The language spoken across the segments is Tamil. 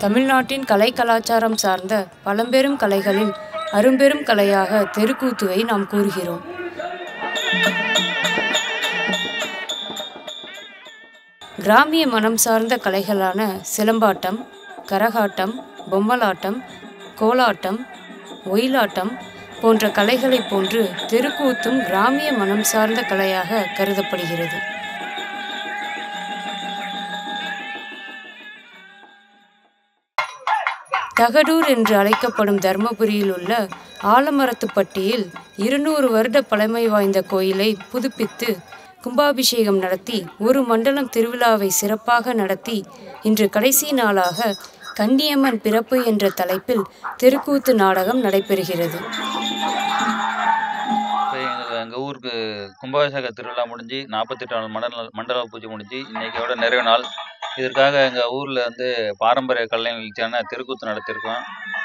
தமிழ்நாட்டின் கலை கலாச்சாரம் சார்ந்த பழம்பெரும் கலைகளின் அரும்பெரும் கலையாக தெருக்கூத்துவை நாம் கூறுகிறோம். கிராமிய மனம் சார்ந்த கலைகளான சிலம்பாட்டம், கரகாட்டம், பொம்மலாட்டம், கோலாட்டம், ஒயிலாட்டம் போன்ற கலைகளைப் போன்று தெருக்கூத்தும் கிராமிய மனம் சார்ந்த கலையாக கருதப்படுகிறது. தகடூர் என்று அழைக்கப்படும் தர்மபுரியில் உள்ள ஆலமரத்துப்பட்டியில் 200 வருட பழமை வாய்ந்த கோயிலை புதுப்பித்து கும்பாபிஷேகம் நடத்தி ஒரு மண்டலம் திருவிழாவை சிறப்பாக நடத்தி இன்று கடைசி நாளாக கன்னியம்மன் பிறப்பு என்ற தலைப்பில் தெருக்கூத்து நாடகம் நடைபெறுகிறது. எங்கள் ஊருக்கு கும்பாபிஷேக திருவிழா முடிஞ்சு 48 மண்டல பூஜை முடிஞ்சு இன்னைக்கோட நிறைவு நாள். இதற்காக எங்கள் ஊரில் பாரம்பரிய கலை நிகழ்ச்சியான தெருக்கூத்து நடத்தியிருக்கோம்.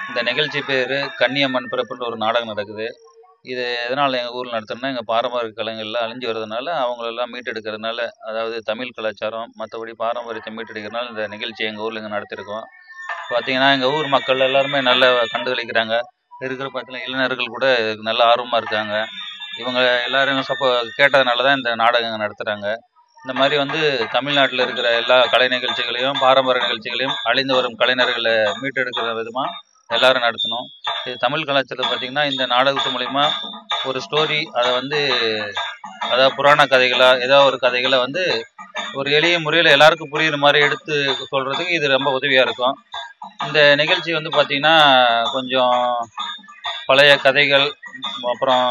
இந்த நிகழ்ச்சி பேர் கன்னியம்மன் பிறப்புன்ற ஒரு நாடகம் நடக்குது. இது எதனால் எங்கள் ஊரில் நடத்துறோம்னா, எங்கள் பாரம்பரிய கலைஞர்லாம் அழிஞ்சு வர்றதுனால அவங்களெல்லாம் மீட்டெடுக்கிறதுனால, அதாவது தமிழ் கலாச்சாரம் மற்றபடி பாரம்பரியத்தை மீட்டெடுக்கிறதுனால இந்த நிகழ்ச்சி எங்கள் ஊரில் இங்கே நடத்தியிருக்கோம். பார்த்தீங்கன்னா எங்கள் ஊர் மக்கள் எல்லாருமே நல்ல கண்டுகளிக்கிறாங்க. இருக்கிற பட்சத்தில் இளைஞர்கள் கூட நல்ல ஆர்வமாக இருக்காங்க. இவங்க எல்லாரும் கேட்டதுனால தான் இந்த நாடகம் நடத்துகிறாங்க. இந்த மாதிரி தமிழ்நாட்டில் இருக்கிற எல்லா கலை நிகழ்ச்சிகளையும் பாரம்பரிய நிகழ்ச்சிகளையும் அழிந்து வரும் கலைஞர்களை மீட்டெடுக்கிற விதமாக எல்லாரும் நடத்தணும். இது தமிழ் கலாச்சாரத்தை பார்த்திங்கன்னா இந்த நாடகத்து மூலிமா ஒரு ஸ்டோரி அதை அதாவது புராண கதைகளாக ஏதோ ஒரு கதைகளை ஒரு எளிய முறையில் எல்லாருக்கும் புரிகிற மாதிரி எடுத்து சொல்கிறதுக்கு இது ரொம்ப உதவியாக இருக்கும். இந்த நிகழ்ச்சி பார்த்திங்கன்னா கொஞ்சம் பழைய கதைகள் அப்புறம்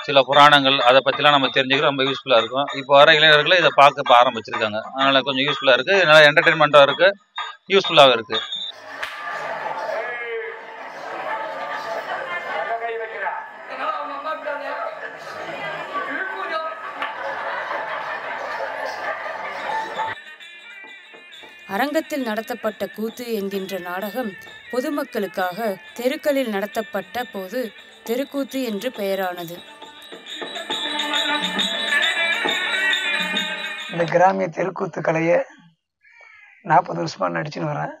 சில புராணங்கள் அதை பற்றிலாம் நம்ம தெரிஞ்சுக்க ரொம்ப யூஸ்ஃபுல்லாக இருக்கும். இப்போ வர இளைஞர்களை இதை பார்க்க ஆரம்பிச்சிருக்காங்க. அதனால் கொஞ்சம் யூஸ்ஃபுல்லாக இருக்குது, நல்லா என்டர்டெயின்மெண்ட்டாக இருக்குது, யூஸ்ஃபுல்லாகவும் இருக்குது. அரங்கத்தில் நடத்தப்பட்ட கூத்து என்கின்ற நாடகம் பொதுமக்களுக்காக தெருக்களில் நடத்தப்பட்ட போது தெருக்கூத்து என்று பெயரானது. இந்த கிராமிய தெருக்கூத்து கலையை 40 வருஷமாக நடிச்சுன்னு வரேன்.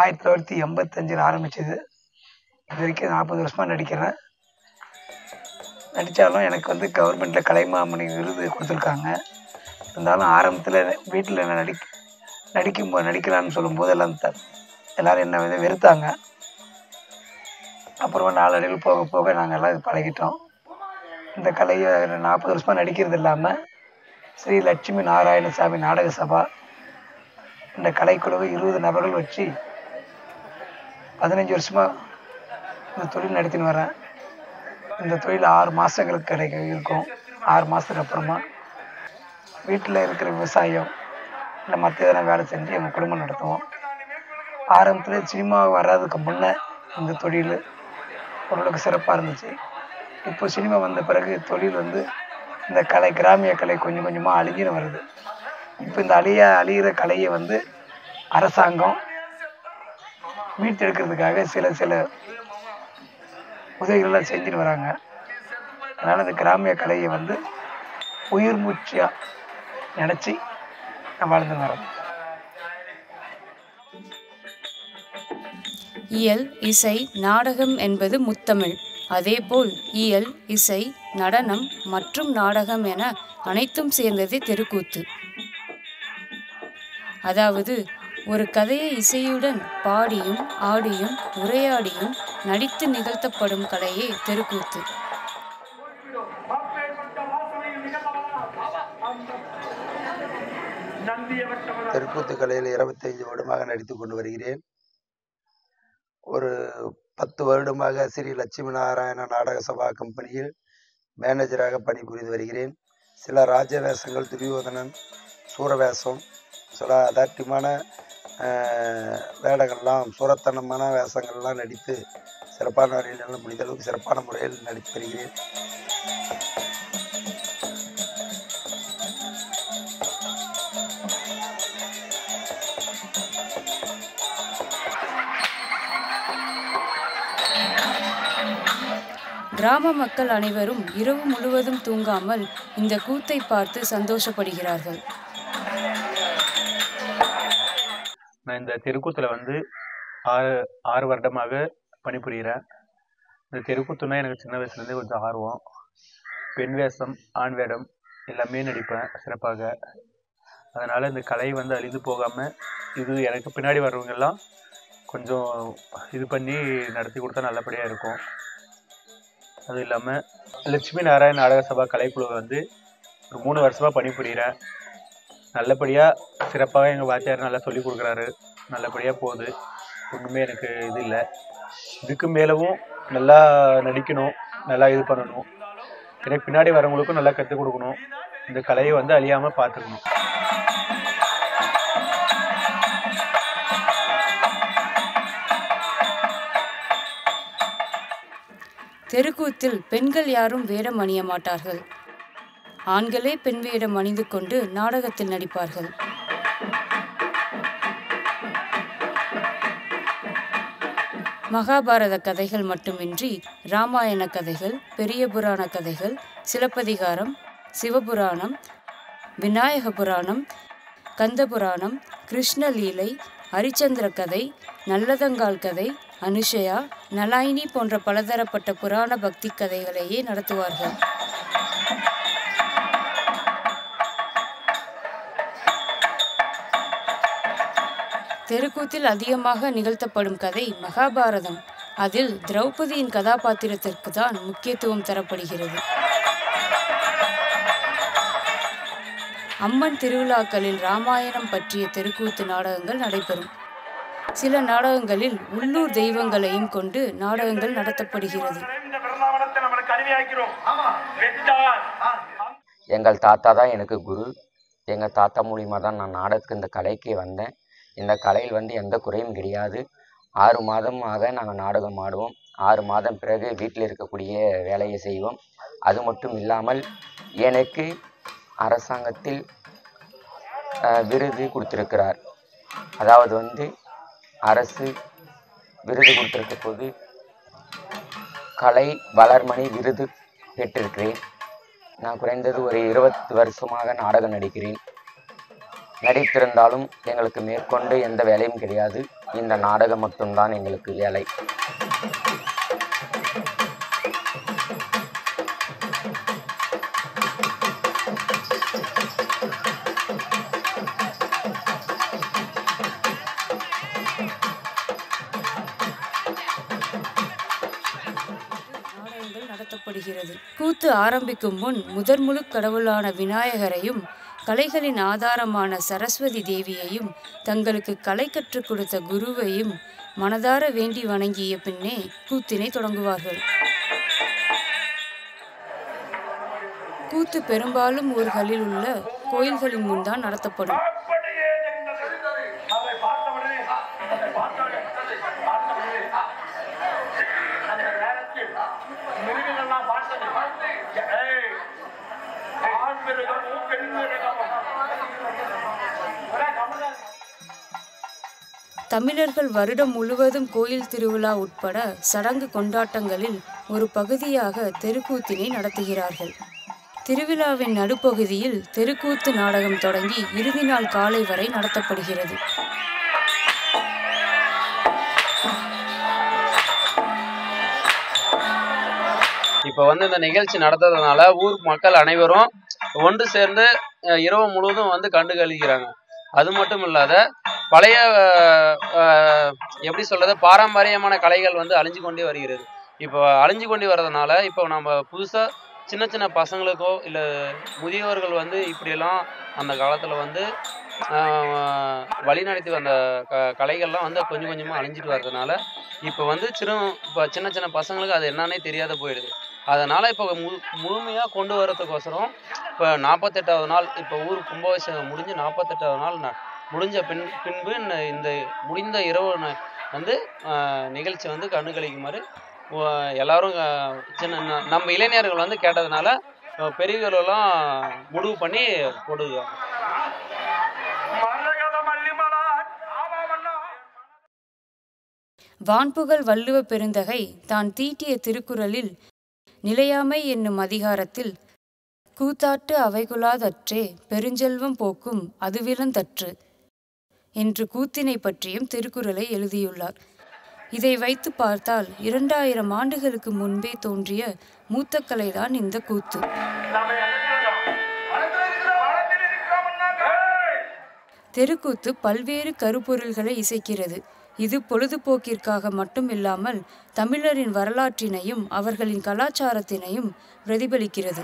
1985 ஆரம்பிச்சது. இது வரைக்கும் 40 வருஷமாக நடிக்கிறேன். நடித்தாலும் எனக்கு கவர்மெண்ட்டில் கலைமாமணி விருது கொடுத்துருக்காங்க. இருந்தாலும் ஆரம்பத்தில் வீட்டில் நடிக்கலான்னு சொல்லும்போது எல்லோரும் என்னை வெறுத்தாங்க. அப்புறமா நாளடைவில் போக போக நாங்கள் எல்லாம் இது பழகிட்டோம். இந்த கலையை 40 வருஷமாக நடிக்கிறது இல்லாமல் ஸ்ரீ லட்சுமி நாராயணசாமி நாடக சபா இந்த கலைக்குழுவை 20 நபர்கள் வச்சு 15 வருஷமாக இந்த தொழில் நடத்தின்னு வரேன். இந்த தொழில் 6 மாதங்களுக்கு இருக்கும். 6 மாதத்துக்கு அப்புறமா வீட்டில் இருக்கிற விவசாயம் இல்லை மற்ற எதனா வேலை செஞ்சு எங்கள் குடும்பம் நடத்துவோம். ஆரம்பத்தில் சினிமா வராதுக்கு முன்னே இந்த தொழில் ஓரளவுக்கு சிறப்பாக இருந்துச்சு. இப்போ சினிமா வந்த பிறகு தொழில் இந்த கலை கிராமிய கலை கொஞ்சம் கொஞ்சமாக அழிஞ்சின்னு வருது. இப்போ இந்த அழிகிற கலையை அரசாங்கம் மீட்டெடுக்கிறதுக்காக சில உதவிகள்லாம் செஞ்சுட்டு வராங்க. அதனால் இந்த கிராமிய கலையை உயிர் மூச்சியாக நினச்சி நான் வாழ்ந்து வரோம். இயல், இசை, நாடகம் என்பது முத்தமிழ். அதேபோல் இயல், இசை, நடனம் மற்றும் நாடகம் என அனைத்தும் சேர்ந்ததே தெருக்கூத்து. அதாவது ஒரு கதையை இசையுடன் பாடியும் ஆடியும் உரையாடியும் நடித்து நிகழ்த்தப்படும் கலையே தெருக்கூத்து. தெருக்கூத்து கலையில் 25 வருடமாக நடித்து கொண்டு வருகிறேன். ஒரு 10 வருடமாக ஸ்ரீ லட்சுமி நாராயண நாடக சபா கம்பெனியில் மேனேஜராக பணிபுரிந்து வருகிறேன். சில ராஜ வேஷங்கள், துரியோதனன், சூரவேஷம், சில அதார்த்தியமான வேடங்கள்லாம், சூரத்தனமான வேஷங்கள்லாம் நடித்து சிறப்பான முறையில் முடிந்த அளவுக்கு சிறப்பான முறையில் நடித்து வருகிறேன். கிராம மக்கள் அனைவரும் இரவு முழுவதும் தூங்காமல் இந்த கூத்தை பார்த்து சந்தோஷப்படுகிறார்கள். நான் இந்த தெருக்கூத்தில் வந்து 6 வருடமாக பணிபுரிகிறேன். இந்த தெருக்கூத்துனா எனக்கு சின்ன வயசுலேருந்தே கொஞ்சம் ஆர்வம். பெண் வேஷம், ஆண் வேடம் எல்லாமே நடிப்பேன் சிறப்பாக. அதனால் இந்த கலை வந்து அழிந்து போகாமல் இது எனக்கு பின்னாடி வர்றவங்கெல்லாம் கொஞ்சம் இது பண்ணி நடத்தி கொடுத்தா நல்லபடியாக இருக்கும். அதுவும் இல்லாமல் லட்சுமி நாராயண நாடக சபா கலைக்குழு வந்து ஒரு 3 வருஷமாக பணிபுரிகிறேன். நல்லபடியாக சிறப்பாக எங்கள் வாத்தியார் நல்லா சொல்லிக் கொடுக்குறாரு. நல்லபடியாக போகுது. ஒன்றுமே எனக்கு இது இல்லை. இதுக்கு மேலவும் நல்லா நடிக்கணும், நல்லா இது பண்ணணும். எனக்கு பின்னாடி வரவங்களுக்கும் நல்லா கற்றுக் கொடுக்கணும். இந்த கலையை வந்து அழியாமல் பார்த்துக்கணும். தெருக்கூத்தில் பெண்கள் யாரும் வேடம் அணிய மாட்டார்கள். ஆண்களே பெண் வேடம் அணிந்து கொண்டு நாடகத்தில் நடிப்பார்கள். மகாபாரத கதைகள் மட்டுமின்றி இராமாயண கதைகள், பெரிய புராண கதைகள், சிலப்பதிகாரம், சிவபுராணம், விநாயக புராணம், கந்த புராணம், கிருஷ்ணலீலை, ஹரிச்சந்திர கதை, நல்லதங்கால் கதை, அனுஷயா, நலாயினி போன்ற பலதரப்பட்ட புராண பக்தி கதைகளையே நடத்துவார்கள். தெருக்கூத்தில் அதிகமாக நிகழ்த்தப்படும் கதை மகாபாரதம். அதில் திரௌபதியின் கதாபாத்திரத்திற்கு தான் முக்கியத்துவம் தரப்படுகிறது. அம்மன் திருவிழாக்களில் இராமாயணம் பற்றிய தெருக்கூத்து நாடகங்கள் நடைபெறும். சில நாடகங்களில் உள்ளூர் தெய்வங்களையும் கொண்டு நாடகங்கள் நடத்தப்படுகிறது. எங்கள் தாத்தா தான் எனக்கு குரு. எங்கள் தாத்தா மூலியமாக தான் நான் நாடகத்துக்கு இந்த கலைக்கு வந்தேன். இந்த கலையில் வந்து எந்த குறையும் கிடையாது. 6 மாதமாக நாங்கள் நாடகம் ஆடுவோம். 6 மாதம் பிறகு வீட்டில் இருக்கக்கூடிய வேலையை செய்வோம். அது மட்டும் இல்லாமல் எனக்கு அரசாங்கத்தில் விருது கொடுத்திருக்கிறார். அதாவது வந்து அரசு விருது கொடுத்திருக்க போது கலை வளர்மணி விருது பெற்றிருக்கிறேன். நான் குறைந்தது ஒரு 20 வருஷமாக நாடகம் நடிக்கிறேன். நடித்திருந்தாலும் எங்களுக்கு மேற்கொண்டு எந்த வேலையும் கிடையாது. இந்த நாடகம் மட்டும்தான் எங்களுக்கு வேலை. நடத்தப்படுகிறது. கூத்து ஆரம்பிக்கும் முன் முதன்முழு கடவுளான விநாயகரையும் கலைகளின் ஆதாரமான சரஸ்வதி தேவியையும் தங்களுக்கு கலை கற்றுக் கொடுத்த குருவையும் மனதார வேண்டி வணங்கிய பின்னே கூத்தினை தொடங்குவார்கள். கூத்து பெரும்பாலும் ஊர்களில் உள்ள கோயில்களின் முன்தான் நடத்தப்படும். தமிழர்கள் வருடம் முழுவதும் கோயில் திருவிழா உட்பட சடங்கு கொண்டாட்டங்களில் ஒரு பகுதியாக தெருக்கூத்தினை நடத்துகிறார்கள். திருவிழாவின் நடுப்பகுதியில் தெருக்கூத்து நாடகம் தொடங்கி இறுதி நாள் காலை வரை நடத்தப்படுகிறது. இப்போ வந்து இந்த நிகழ்ச்சி நடத்துறதுனால ஊர் மக்கள் அனைவரும் ஒன்று சேர்ந்து இரவு முழுவதும் வந்து கண்டு கழிக்கிறாங்க. அது மட்டும் இல்லாத பழைய எப்படி சொல்றது, பாரம்பரியமான கலைகள் வந்து அழிஞ்சு கொண்டே வருகிறது. இப்போ அழிஞ்சு கொண்டு வர்றதுனால இப்போ நம்ம புதுசாக சின்ன சின்ன பசங்களுக்கோ இல்லை முதியோர்கள் வந்து இப்படியெல்லாம் அந்த காலத்தில் வந்து வழிநடத்தி வந்த கலைகள்லாம் வந்து கொஞ்சம் கொஞ்சமாக அழிஞ்சிட்டு வர்றதுனால இப்போ வந்து இப்போ சின்ன சின்ன பசங்களுக்கு அது என்னன்னே தெரியாத போயிடுது. அதனால் இப்போ முழுமையாக கொண்டு வரதுக்கோசரம் இப்போ 48வது நாள், இப்போ ஊர் கும்பாபிஷேகம் முடிஞ்சு 48வது நாள் முடிஞ்ச பின்பு இந்த முடிந்த இரவு வந்து நிகழ்ச்சி வந்து கண்டுகளிக்குமாறு எல்லாரும் நம்ம இளைஞர்கள் வந்து கேட்டதுனால பெரியவர்களெல்லாம் முடிவு பண்ணி போடுவாங்க. வான்புகழ் வள்ளுவ பெருந்தகை தான் தீட்டிய திருக்குறளில் நிலையாமை என்னும் அதிகாரத்தில் கூத்தாட்டு அவைகுலாதற்றே பெருஞ்செல்வம் போக்கும் அதுவிலந்தற்று என்று கூத்தினை பற்றியும் திருக்குறளை எழுதியுள்ளார். இதை வைத்து பார்த்தால் 2000 ஆண்டுகளுக்கு முன்பே தோன்றிய மூத்த கலைதான் இந்த கூத்து. தெருக்கூத்து பல்வேறு கருப்பொருள்களை இசைக்கிறது. இது பொழுதுபோக்கிற்காக மட்டும் இல்லாமல் தமிழரின் வரலாற்றினையும் அவர்களின் கலாச்சாரத்தினையும் பிரதிபலிக்கிறது.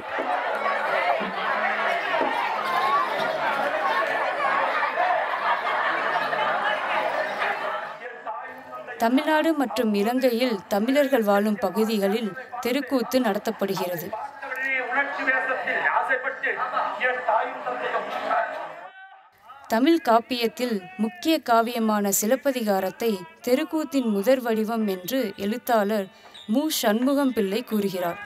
தமிழ்நாடு மற்றும் இலங்கையில் தமிழர்கள் வாழும் பகுதிகளில் தெருக்கூத்து நடத்தப்படுகிறது. தமிழ் காப்பியத்தில் முக்கிய காவியமான சிலப்பதிகாரத்தை தெருக்கூத்தின் முதற் வடிவம் என்று எழுத்தாளர் மு. சண்முகம் பிள்ளை கூறுகிறார்.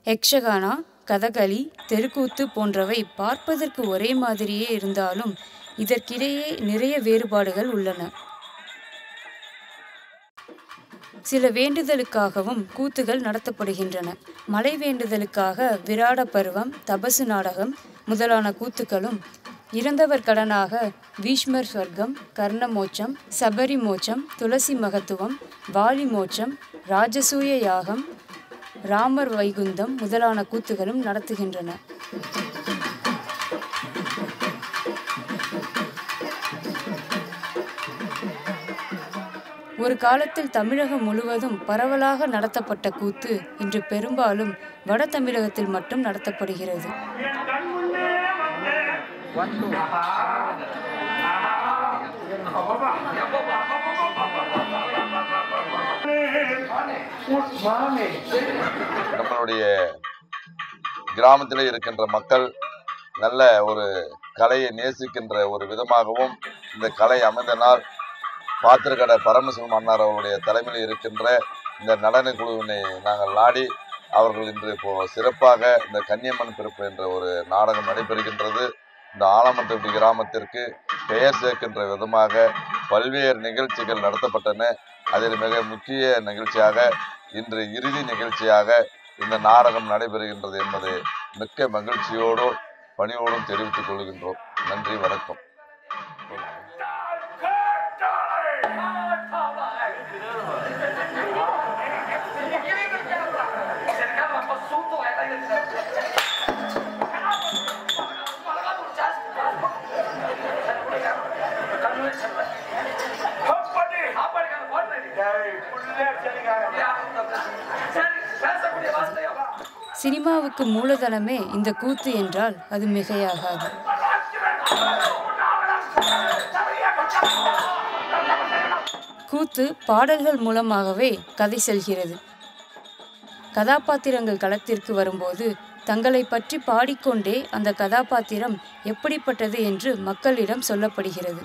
யக்ஷகானா, கதகளி, தெருக்கூத்து போன்றவை பார்ப்பதற்கு ஒரே மாதிரியே இருந்தாலும் இதற்கிடையே நிறைய வேறுபாடுகள் உள்ளன. சில வேண்டுதலுக்காகவும் கூத்துகள் நடத்தப்படுகின்றன. மழை வேண்டுதலுக்காக விராட பருவம், தபசு நாடகம் முதலான கூத்துக்களும், இறந்தவர் கடனாக பீஷ்மர் சொர்க்கம், கர்ணமோட்சம், சபரி மோட்சம், துளசி மகத்துவம், வாலி மோட்சம், ராஜசூய யாகம், ராமர் வைகுந்தம் முதலான கூத்துகளும் நடத்துகின்றன. ஒரு காலத்தில் தமிழகம் முழுவதும் பரவலாக நடத்தப்பட்ட கூத்து இன்று பெரும்பாலும் வட தமிழகத்தில் மட்டும் நடத்தப்படுகிறது. நம்மளுடைய கிராமத்தில் இருக்கின்ற மக்கள் நல்ல ஒரு கலையை நேசிக்கின்ற ஒரு விதமாகவும் இந்த கலை அமைந்த நாள் பாத்திரக்கடை பரமசிவம் அண்ணார் அவருடைய தலைமையில் இருக்கின்ற இந்த நடன குழுவினை நாங்கள் நாடி அவர்கள் இன்று சிறப்பாக இந்த கன்னியம்மன் பிறப்பு என்ற ஒரு நாடகம் நடைபெறுகின்றது. இந்த ஆலமட்டப்பட்டி கிராமத்திற்கு பெயர் சேர்க்கின்ற விதமாக பல்வேறு நிகழ்ச்சிகள் நடத்தப்பட்டன. அதில் மிக முக்கிய நிகழ்ச்சியாக இன்று இறுதி நிகழ்ச்சியாக இந்த நாடகம் நடைபெறுகின்றது என்பதை மிக்க மகிழ்ச்சியோடும் பணியோடும் தெரிவித்துக் கொள்கின்றோம். நன்றி, வணக்கம். சினிமாவுக்கு மூலதனமே இந்த கூத்து என்றால் அது மிகையாகாது. கூத்து பாடல்கள் மூலமாகவே கதை செல்கிறது. கதாபாத்திரங்கள் களத்திற்கு வரும்போது தங்களை பற்றி பாடிக்கொண்டே அந்த கதாபாத்திரம் எப்படிப்பட்டது என்று மக்களிடம் சொல்லப்படுகிறது.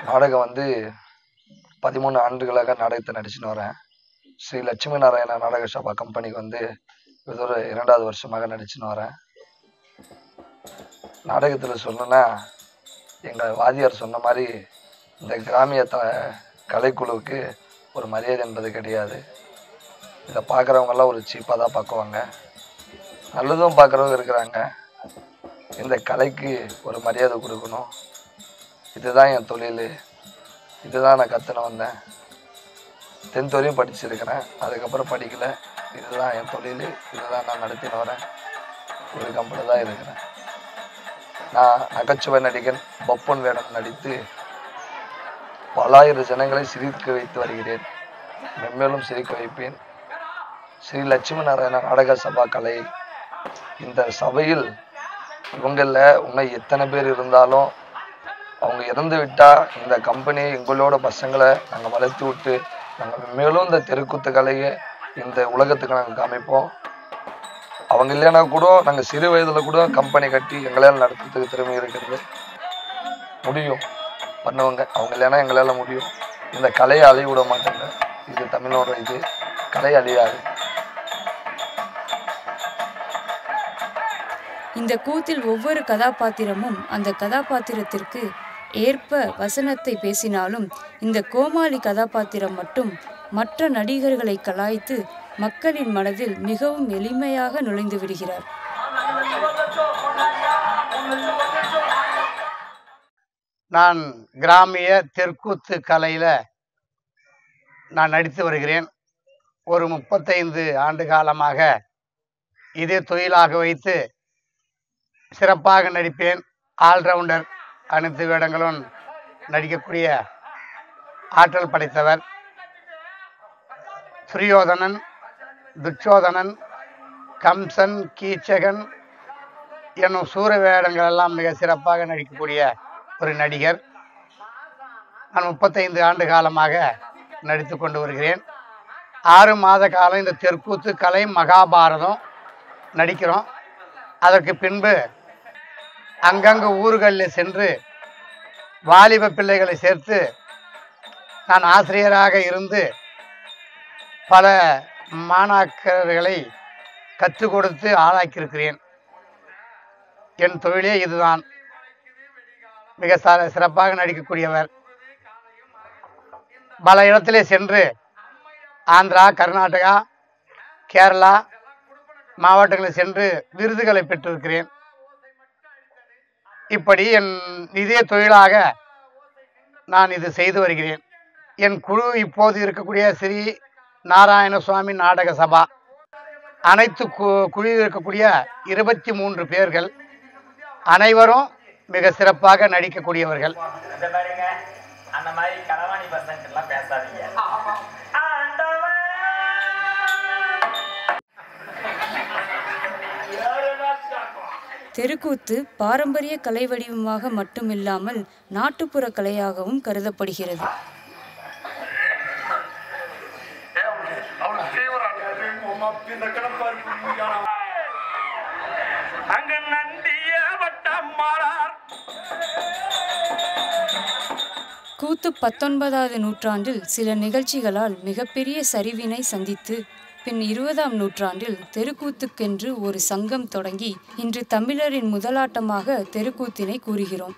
நாடகம் 13 ஆண்டுகளாக நாடகத்தை நடிச்சுன்னு வரேன். ஸ்ரீ லட்சுமி நாராயண நாடக சபா கம்பெனிக்கு இது ஒரு 2வது வருஷமாக நடிச்சுன்னு வரேன். நாடகத்தில் சொல்லணும்னா எங்கள் வாதியார் சொன்ன மாதிரி இந்த கிராமிய கலைக்குழுவுக்கு ஒரு மரியாதை என்பது கிடையாது. இதை பார்க்குறவங்கெல்லாம் ஒரு சீப்பாக தான் பார்க்குவாங்க. நல்லதும் பார்க்குறவங்க இருக்கிறாங்க. இந்த கலைக்கு ஒரு மரியாதை கொடுக்கணும். இதுதான் என் தொழில். இதுதான் நான் கற்றுன்னு வந்தேன். 10th வரையும் படிச்சிருக்கிறேன். அதுக்கப்புறம் படிக்கலை. இதுதான் என் தொழில். இதுதான் நான் நடத்தின்னு வரேன். ஒரு கம்பெனி தான் இருக்கிறேன். நான் நகைச்சுவை நடிகன் பப்பன் வேடம் நடித்து பலாயிரம் ஜனங்களை சிரிக்க வைத்து வருகிறேன். மென்மேலும் சிரிக்க வைப்பேன். ஸ்ரீ லட்சுமி நாராயண நாடக சபா கலை இந்த சபையில் இவங்களில் இன்னும் எத்தனை பேர் இருந்தாலும் அவங்க இறந்து விட்டால் இந்த கம்பெனி எங்களோட பசங்களை நாங்கள் வளர்த்து விட்டு நாங்கள் மேலும் இந்த தெருக்கூத்து கலையை இந்த உலகத்துக்கு நாங்கள் காமிப்போம். அவங்க இல்லைன்னா கூட நாங்கள் சிறு வயதில் கூட கம்பெனி கட்டி எங்களால் நடத்துறதுக்கு திறமை இருக்கிறது. முடியும் பண்ணுவாங்க. அவங்க இல்லைன்னா எங்களால் முடியும். இந்த கலையை அழிய விட மாட்டாங்க. இது தமிழோட இது கலை அழியாது. இந்த கூத்தில் ஒவ்வொரு கதாபாத்திரமும் அந்த கதாபாத்திரத்திற்கு ஏற்ப வசனத்தை பேசினாலும் இந்த கோமாளி கதாபாத்திரம் மட்டும் மற்ற நடிகர்களை கலாய்த்து மக்களின் மனதில் மிகவும் எளிமையாக நுழைந்து விடுகிறார். நான் கிராமிய தெற்கூத்து கலையில் நான் நடித்து வருகிறேன். ஒரு 35 ஆண்டு காலமாக இதே தொழிலாக வைத்து சிறப்பாக நடிப்பேன். ஆல்ரவுண்டர், அனைத்து வேடங்களும் நடிக்கக்கூடிய ஆற்றல் படைத்தவர். துரியோதனன், துச்சோதனன், கம்சன், கீச்சகன் என்னும் சூர வேடங்கள் எல்லாம் மிக சிறப்பாக நடிக்கக்கூடிய ஒரு நடிகர். நான் 35 ஆண்டு காலமாக நடித்து கொண்டு வருகிறேன். 6 மாத காலம் இந்த தெற்கூத்து கலை மகாபாரதம் நடிக்கிறோம். அதற்கு பின்பு அங்கங்கே ஊர்களில் சென்று வாலிப பிள்ளைகளை சேர்த்து நான் ஆசிரியராக இருந்து பல மாணாக்கர்களை கற்றுக் கொடுத்து ஆளாக்கியிருக்கிறேன். என் தொழிலே இதுதான். மிக சிறப்பாக நடிக்கக்கூடியவர். பல இடத்திலே சென்று ஆந்திரா, கர்நாடகா, கேரளா மாவட்டங்களில் சென்று விருதுகளை பெற்றிருக்கிறேன். இப்படி என் இதே தொழிலாக நான் இது செய்து வருகிறேன். என் குழு இப்போது இருக்கக்கூடிய ஸ்ரீ நாராயண சுவாமி நாடக சபா. அனைத்து குழுவில் இருக்கக்கூடிய 23 பேர்கள் அனைவரும் மிக சிறப்பாக நடிக்கக்கூடியவர்கள். தெருக்கூத்து பாரம்பரிய கலை வடிவமாக மட்டுமில்லாமல் நாட்டுப்புற கலையாகவும் கருதப்படுகிறது. கூத்து 19ஆவது நூற்றாண்டில் சில நிகழ்ச்சிகளால் மிகப்பெரிய சரிவினை சந்தித்து பின் 20ஆம் நூற்றாண்டில் தெருக்கூத்துக்கென்று ஒரு சங்கம் தொடங்கி இன்று தமிழரின் முதலாட்டமாக தெருக்கூத்தினை கூறுகிறோம்.